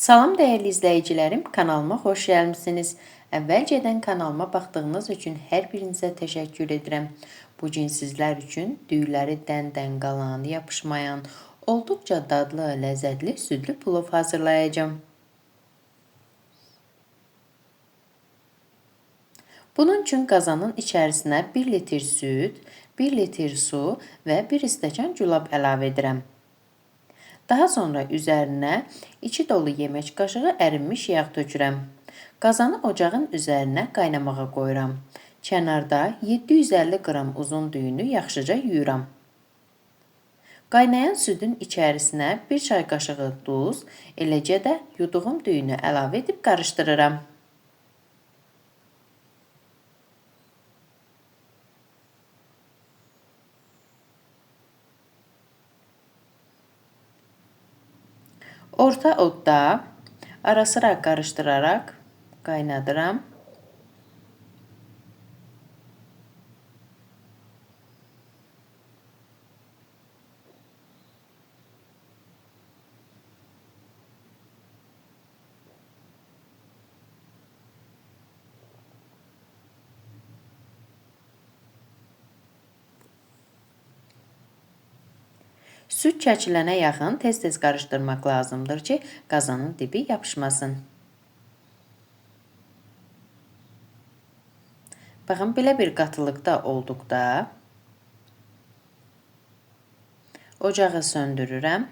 Salam dəyərli izləyicilərim, kanalıma xoş gəlmisiniz. Əvvəlcədən kanalıma baxdığınız üçün hər birinizə təşəkkür edirəm. Bu gün sizlər üçün düyləri dən qalan, yapışmayan, olduqca dadlı, ləzzətli südlü plov hazırlayacağım. Bunun üçün qazanın içərisinə 1 litr süd, 1 litr su və 1 stəkan gülab əlavə edirəm. Daha sonra üzərinə 2 dolu yemək qaşığı ərinmiş yağ tökürəm. Qazanı ocağın üzərinə qaynamağa qoyuram. Kənarda 750 qram uzun düyünü yaxşıca yuyuram. Qaynayan südün içərisinə 1 çay qaşığı duz, eləcə də yuduğum düyünü əlavə edib qarışdırıram. Orta odda ara sıra karıştırarak kaynadıram. Süt çəkilənə yaxın tez-tez qarışdırmaq lazımdır ki, qazanın dibi yapışmasın. Baxın, belə bir qatılıqda olduqda ocağı söndürürəm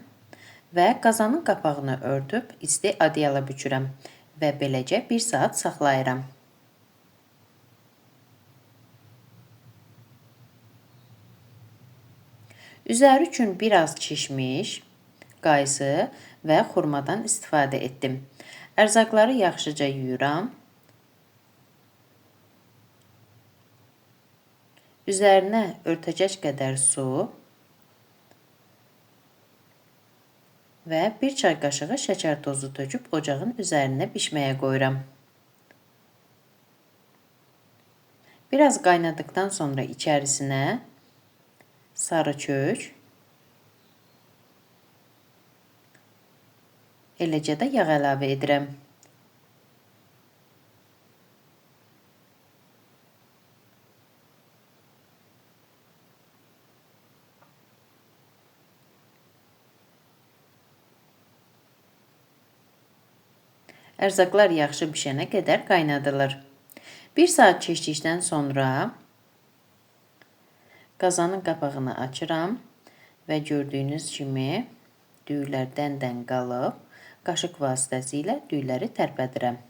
və qazanın qapağını örtüb isti adyala bükürəm və beləcə 1 saat saxlayıram. Üzəri üçün biraz kişmiş, qaysı və xurmadan istifadə etdim. Ərzaqları yaxşıca yuyuram. Üzərinə örtəcək qədər su və 1 çay qaşığı şəkər tozu töküb ocağın üzərinə bişməyə qoyuram. Biraz qaynadıktan sonra içərisinə sarı kök, eləcə də yağ əlavə edirəm. Ərzaqlar yaxşı bişənə qədər qaynadılır. 1 saat keçdikdən sonra qazanın qapağını açıram və gördüyünüz kimi düylər dən qalıb, qaşıq vasitəsilə düyləri tərpədirəm.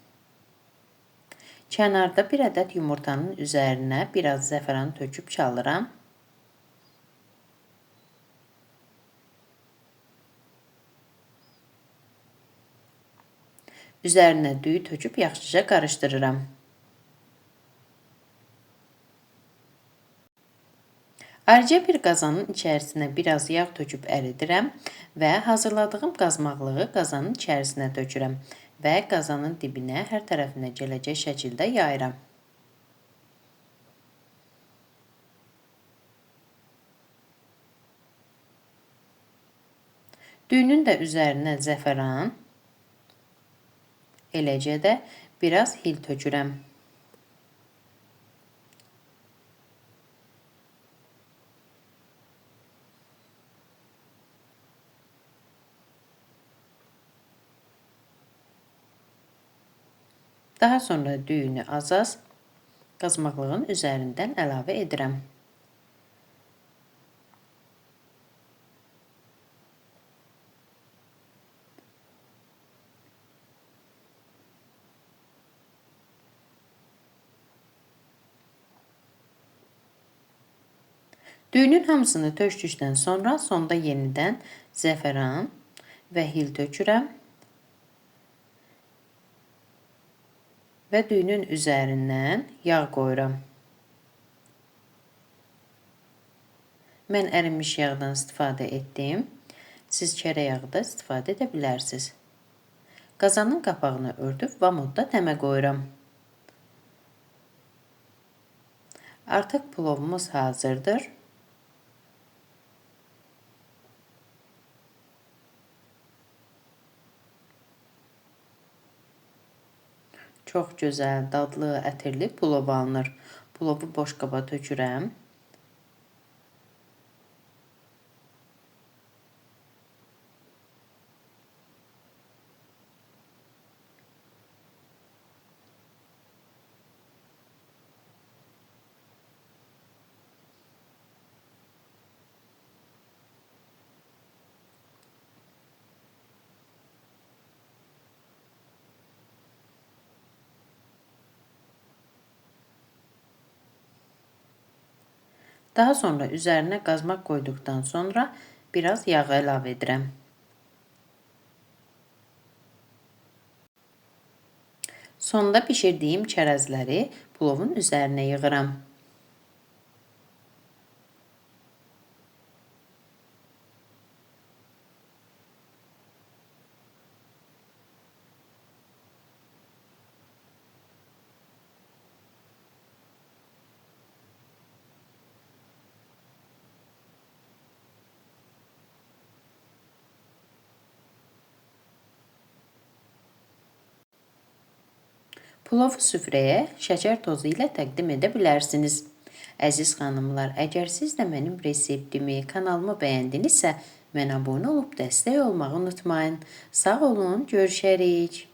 Kənarda 1 ədəd yumurtanın üzərinə biraz zəfəran töküb çalıram. Üzərinə düyü töküb yaxşıca qarışdırıram. Ayrıca bir qazanın içərisinə biraz yağ töküb əridirəm və hazırladığım qazmaqlığı qazanın içərisinə tökürəm və qazanın dibinə hər tərəfinə gələcək şəkildə yayıram. Düyünün də üzərinə zəfəran, eləcə də biraz hil tökürəm. Daha sonra düyünü az-az qazmaqlığın üzərindən əlavə edirəm. Düyünün hamısını tökdükdən sonra sonda yenidən zəfəran və hil tökürəm. Və düyünün üzərindən yağ qoyuram. Mən ərinmiş yağdan istifadə etdim. Siz kərə yağı da istifadə edə bilərsiniz. Qazanın qapağını örtüb vamodda təmə qoyuram. Artıq plovumuz hazırdır. Çox gözəl, dadlı, ətirli plov alınır. Plovu boş qaba tökürəm. Daha sonra üzərinə qazmaq qoyduqdan sonra biraz yağ əlavə edirəm. Sonda bişirdiyim çərəzləri plovun üzərinə yığıram. Plovu süfrəyə şəkər tozu ilə təqdim edə bilərsiniz. Əziz xanımlar, əgər siz də mənim reseptimi, kanalımı bəyəndinizsə, mənə abunə olub dəstək olmağı unutmayın. Sağ olun, görüşərik.